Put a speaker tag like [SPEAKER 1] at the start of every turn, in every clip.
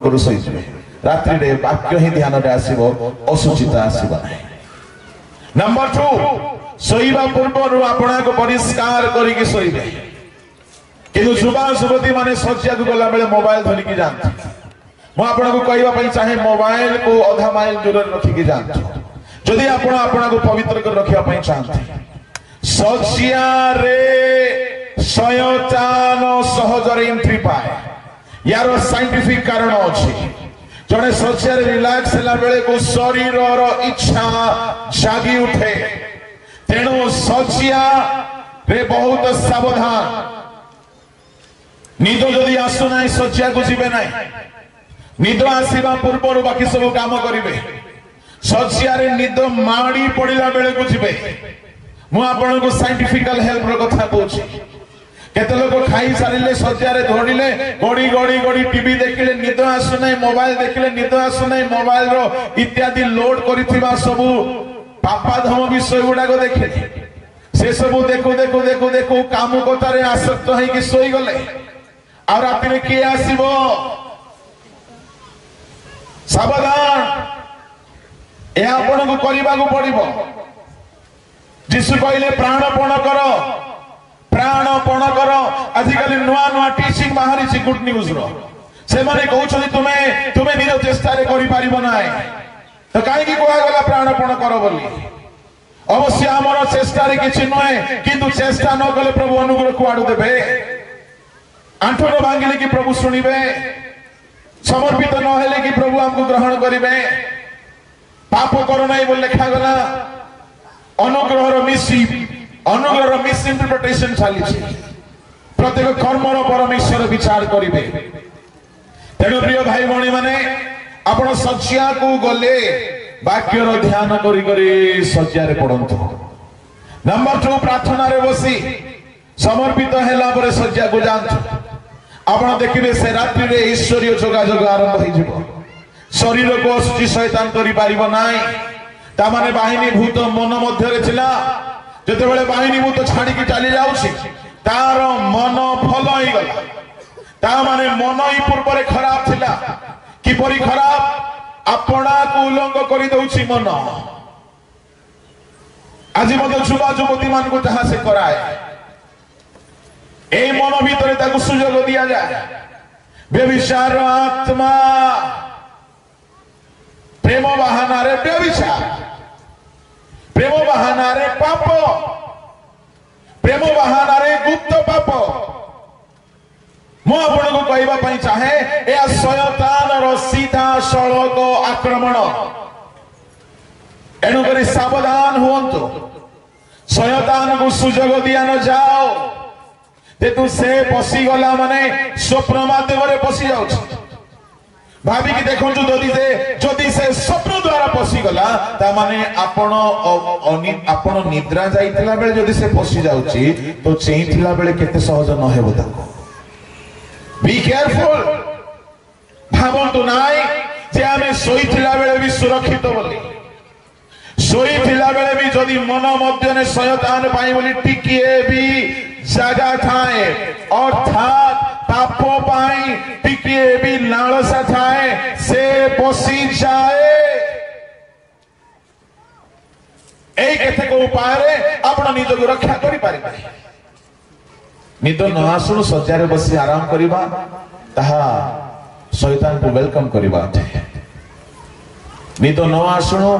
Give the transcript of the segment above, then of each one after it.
[SPEAKER 1] करू सहिजिबे रात्रि रे वाक्य ही ध्यान रे आसीबो असुचिता आसीबा नै। नंबर 2 सोइबा पूर्व आपना को परिष्कार करी के सोइबे किंतु युवा युवती माने सज्जा को गला बेले मोबाइल धरि के जानते मु आपन को कहबा पई चाहे मोबाइल को आधा माइल दूर रखि के जानते जदि आपन आपन को पवित्र कर रखिया पई चाहते सज्जा रे शयतान सहजरे एंट्री पाए यार साइंटिफिक कारण अछि जने सज्जा रे रिलैक्स हला बेले को शरीर रो इच्छा जागी उठे तेणु सज्जा रे बहुत सावधान निद जदि आसु ना सज्जा को जीवे ना निद आसीबा पूर्व बाकी सब काम करिवे सज्जा रे निद माड़ी पड़िला बेले को जीवे मु आपन को साइंटिफिकल हेल्प रो कथा कहूची केते लोग खाई सारिले सज्जा रे धोड़िले गड़ी गड़ी गड़ी टीवी देखिले निद आसु ना मोबाइल देखिले निद आसु ना मोबाइल रो इत्यादि लोड करिथिबा सब पापा धम विषय गुडा को देखिले से सब देखो देखो देखो देखो काम कतारे आसक्त है कि सोई गले और राति में किए आसीबो सावधान ए आपण को करबा को पड़िबो जिसु कहले प्राणपण कर आजिकल नुआ नुआ टीचिंग बाहरी छि गुड न्यूज रो से माने कहउछथि तुमे निज चेष्टा रे करि पारिबो नाय तो काहे की कोआ गला प्राणपण कर बोली अवश्य हमर चेष्टा रे किछि नय किंतु चेष्टा न कले प्रभु अनुग्रह कुआडू देबे आंठर भांगिले कि प्रभु सुनिबे समर्पित न हेले कि प्रभु हमको ग्रहण करिबे पाप करो नहीं बोल लिखा गला अनुग्रह मिस इंटरप्रिटेशन चली प्रत्येक कर्मर परमेश्वर विचार करिबे तेणु प्रिय भाई भणी माने आपण सज्जा को गले वाक्यर ध्यान करी करी सज्जा रे पड़ंतु। नंबर 2 प्रार्थना रे बसी समर्पित हेला परे सज्जा को जानतु आपण देखिबे से रात्रि रे ईश्वरीय जोगाजोग आरंभ होई जिवो शरीर को असुचि शैतान करि पारिबो नाई ता माने बाहिनी भूत मन मध्य रे थिला जते बेले बाहिनी भूत छाडी के चली जाउछि तार मन फल होई गला ता माने मन ही पूर्व रे खराब थिला कि परि खराब अपना को उल्लंघन करि दउछि मन आज मते युवा युवती मान को जहां से कराए ए मन भीतर ताकू सुयोग दिया जाए व्यभिचार आत्मा प्रेम बहाना रे व्यभिचार प्रेम बहाना रे पाप प्रेम बहाना रे गुप्त पाप मु आपण को कहबा पई चाहे ए शयतान रो सीधा सड़क आक्रमण एनु करी सावधान हुंतु शयतान को सुयोग दिया न जाओ ते तू से पसी गला माने स्वप्न माध्यम रे पसी जाउछ भाबी कि देखो जदि से स्वप्न द्वारा पसी गला ता माने आपण निद्रा जाइतिला बेले जदि से पसी जाउची तो चेइतिला बेले केते सहज न हेबो ताको बी केयरफुल भाबंतु नाई जे आमे सोइतिला बेले भी सुरक्षित बोली सोइतिला बेले भी जदि मन मध्य ने शयतान पाई बोली टिकिए भी जगह थाए अर्थात पाप पाई टिकिए भी लालसा थाए से पसी जाए एक केतेक उपाय रे आपण निज को रक्षा करि पारिबे निद न आसुनु सज्जा रे बसी आराम करिबा ताहा शैतान को वेलकम करिबा निद न आसुनु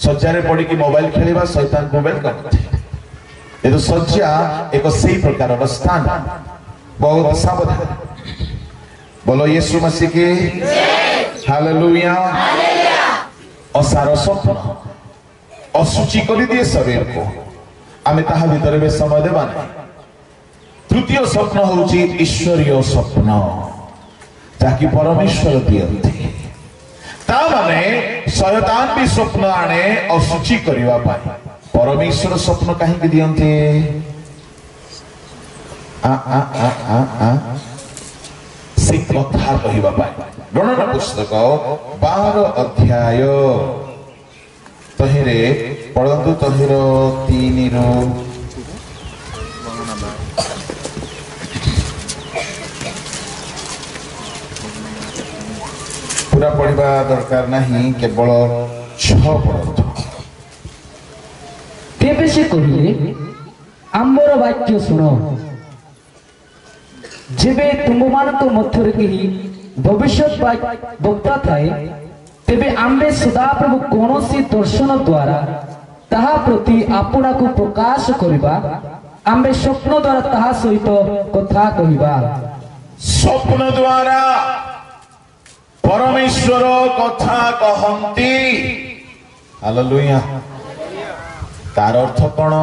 [SPEAKER 1] सज्जा रे पड़ी कि मोबाइल खेलिबा शैतान को वेलकम ये तो सज्जा एक सही प्रकार स्थान बहुत सावधान बोलो यीशु मसीह की हालेलुया असार स्वप्न असुचि करि दिए शरीर को आमे ताहा भीतर बे समय देबा नै तृतीय स्वप्न होउची ईश्वरीय स्वप्न ताकि परमेश्वर दियंती ता माने शयतान भी स्वप्न आने असुचि करिवा पाई परमेश्वर स्वप्न कहीं की दियंते से कथा कहिबा पाई गणना पुस्तक 12 अध्याय तहिरे पढ़ंतु तहिर 3 रो पूरा पढ़ा दरकार नहीं केवल 6 पढ़तु
[SPEAKER 2] तेबे से कहिले आंबर वाक्य सुनो जेबे तुमମାନଙ୍କ ମଧ୍ୟରେ କେହି ଭବିଷ୍ୟତ ବକ୍ତା ଥାଏ ତେବେ ଆମ୍ଭେ ସଦାପ୍ରଭୁ କୌଣସି ଦର୍ଶନ ଦ୍ୱାରା ତାହା ପ୍ରତି ଆପଣାକୁ ପ୍ରକାଶ କରିବା ଆମ୍ଭେ ସ୍ୱପ୍ନ ଦ୍ୱାରା ତାହା ସହିତ କଥା କହିବା
[SPEAKER 1] स्वप्न द्वारा परमेश्वर कथा कहती हालेलुया तार अर्थ कौन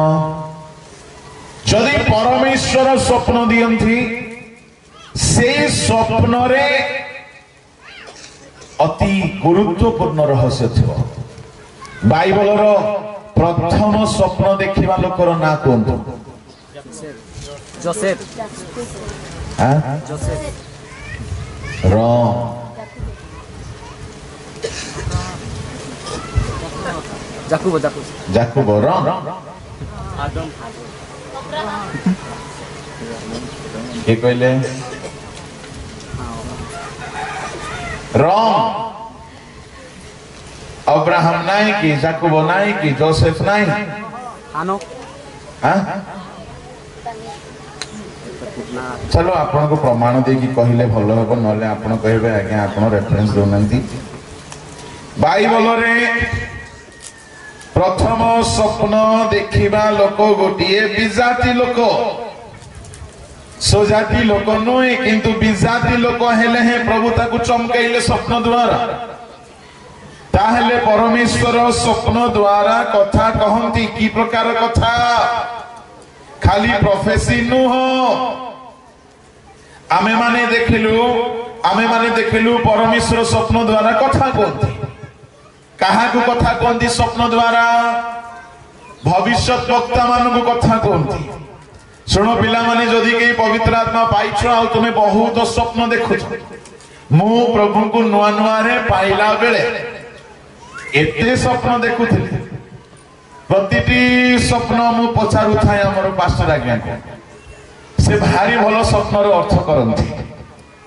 [SPEAKER 1] जदि परमेश्वर स्वप्न दियंती से स्वप्न रे अति गुरुत्वपूर्ण रहस्य थियो बाइबल रो प्रथम स्वप्न देखिबा लोकर ना कोंतो
[SPEAKER 3] जोसेफ
[SPEAKER 1] हां
[SPEAKER 3] जोसेफ
[SPEAKER 1] रॉन्ग जाकुब रॉन्ग
[SPEAKER 3] आदम
[SPEAKER 1] के कहले रॉन्ग अब्राहम नहीं कि जाकुब नहीं कि जोसेफ नहीं
[SPEAKER 3] हानोक
[SPEAKER 1] हाँ चलो आपन को प्रमाण दे कि कहले भलो हो नले आपन कहबे आगे आपन रेफरेंस दोनंती बाइबल रे प्रथम स्वप्न देखिबा लोक गोटिए बिजाति लोक सोजाति लोक नुहे किंतु बिजाति लोक हेले हैं प्रभु ताकु चमकाइले स्वप्न द्वारा ताहले परमेश्वर स्वप्न द्वारा कथा कहंती की प्रकार कथा खाली प्रोफेसी नुह आमे माने देखिलु परमेश्वर स्वप्न द्वारा कथा कहती कहा को कथा कहती स्वप्न द्वारा भविष्य वक्ता मान को कथा कहती शुणो पिला माने जदि के पवित्र आत्मा पाइछ आ तुमे बहुत स्वप्न देखुछ मु प्रभु को नुआ नुआ रे पाइला बेले एते स्वप्न देखुथिले प्रतिटी स्वप्न मु पचारु थाए हमर पास्टर आज्ञा को से भारी भलो स्वप्न रो अर्थ करंती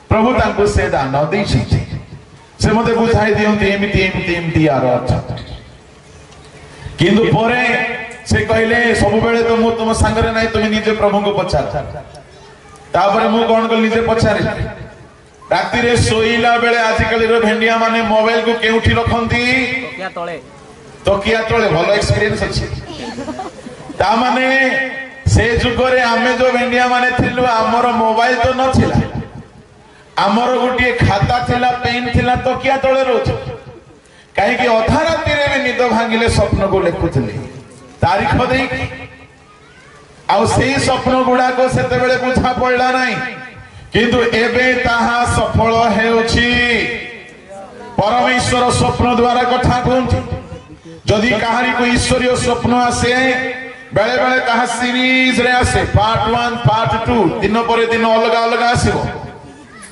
[SPEAKER 1] प्रभु तांको से दान दैछथि से मते बुझाई दियंती एमिति यार अर्थ किंतु परे से कहले सब बेले तो मु तुम संगरे नाही तुम निजे प्रभु को पचार तापरे मु कोन को निजे पचारे राति रे सोइला बेले आजिकली रो भेंडिया माने मोबाइल को केउठी रखंती तकिया तळे भलो एक्सपीरियंस अछि ता माने से जुगरे आमे जो भेंडिया माने थिलु हमर मोबाइल तो नथिला हमर गुटिए खाता थिला पेन थिला तकिया तळे रोज काहे कि अधा राति रे भी निद भांगिले स्वप्न को लेखुथले तारीख देई आ सेही स्वप्न गुडा को सेते बेले बुझा पड़ला नाही किंतु एबे ताहा सफल हेउछि परमेश्वर स्वप्न द्वारा कथा कहंती जदि कहारी को ईश्वरीय स्वप्न आसे बेले बेले ताहा सीरीज रे आसे पार्ट 1 पार्ट 2 दिन पर दिन अलग अलग आसीबो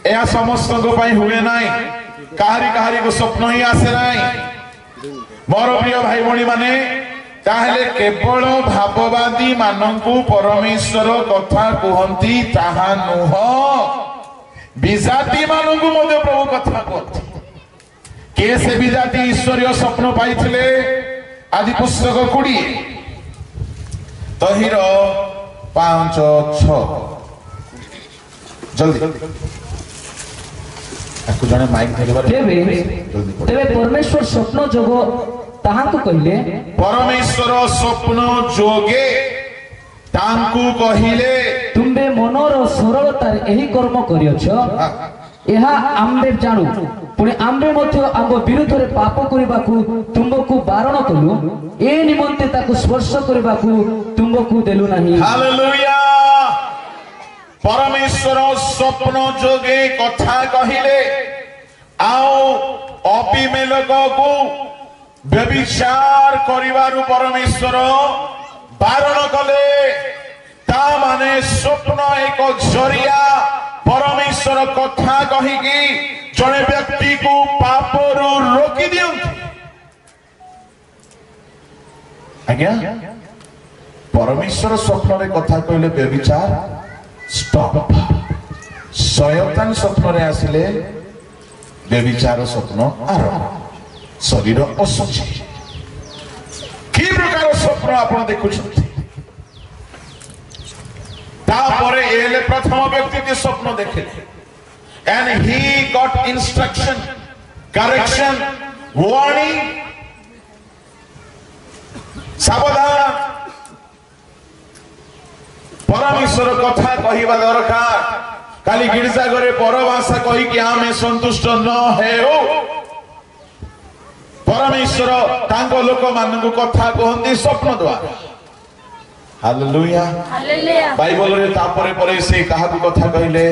[SPEAKER 1] एया समस्त को पई हुए नाही कहारी को स्वप्न ही आसे नाही मोर प्रिय भाई भणी माने ताहले केवल भाववादी मानंकु परमेश्वर कथा कहंती ताहा नुह बिजाति मानंकु मते प्रभु कथा कहंती के से बिजाति ईश्वरीय स्वप्न पाइथिले आदि पुस्तक 20 तहिर 5-6 जल्दी आकु जने माइक धरिबार
[SPEAKER 2] तेबे परमेश्वर स्वप्न जोगो ताहांकु कहिले
[SPEAKER 1] परमेश्वर स्वप्न जोगे तांकु कहिले
[SPEAKER 2] तुमबे मनोर सरलतार एही कर्म करियछ एहा आम्बे जानु पुणे आम्बे मध्य आम्ब विरुद्धरे पाप करिबाकू तुमको बारण कलु ए निमंते ताकु स्पर्श करिबाकू तुमको देलु नाही
[SPEAKER 1] हालेलुया परमेश्वर स्वप्न जोगे कथा कहिले आओ अपिमेलक को व्यभिचार करिवारु परमेश्वर बारण कले ता माने स्वप्न एक जरिया परमेश्वर कथा कहिकी जने व्यक्ति को पापरु रोकी दियंती आज्ञा परमेश्वर स्वप्न रे कथा कहले व्यभिचार स्टॉप शयतान स्वप्न रे आसिले व्यभिचार स्वप्न आरंभ शरीर अशुचि कि प्रकार स्वप्न आप देखुछंती तापरे एले प्रथम व्यक्ति के स्वप्न देखे and he got instruction correction warning सावधान परमेश्वर कथा कहवा दरकार काली गिरजा घरे परभाषा कही कि आमे संतुष्ट न हे हो परमेश्वर तांको लोक मानकु कथा कहंती स्वप्न द्वारा हालेलुया हालेलुया बाइबल रे तापरे परे से काहाकु कथा कहिले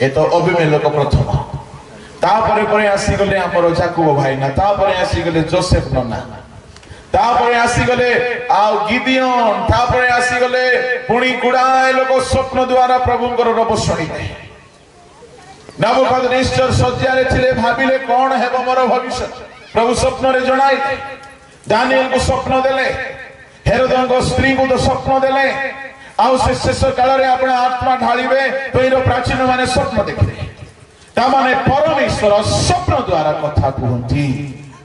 [SPEAKER 1] ए तो अभिमेलक प्रथम तापरे परे आसी गले हमर जाकुब भाई ना तापरे आसी गले जोसेफ नना तापरे आसी गले आ गिदियोन तापरे आसी गले पुणी गुडाए लोक स्वप्न द्वारा प्रभुंकर रब शुणिले नबुकदनेस्तर सज्जारे थिले भाबिले कोन हेबो मोर भविष्य प्रभु स्वप्न रे जणाइले दानिएल को स्वप्न देले हेरोदन स्त्री को तो स्वप्न देले आउ से शेष काल रे अपना आत्मा ढालिबे तोइर प्राचीन माने स्वप्न देखले ता माने परमेश्वर स्वप्न द्वारा कथा कहंती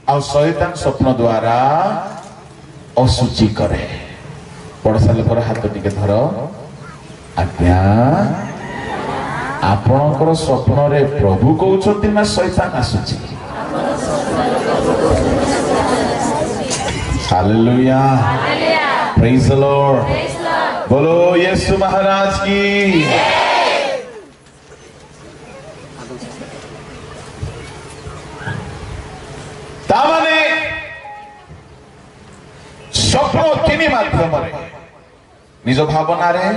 [SPEAKER 1] आउ शैतान स्वप्न द्वारा असुचि करे पढ़ साल पर हाथ टिके धर आज्ञा आपनकर स्वप्न रे प्रभु कहउछंती ना शैतान आसुचि हालेलुया प्रेज द लॉर्ड बोलो यीशु महाराज की तामाने स्वप्न किनी माध्यम निज भावना रे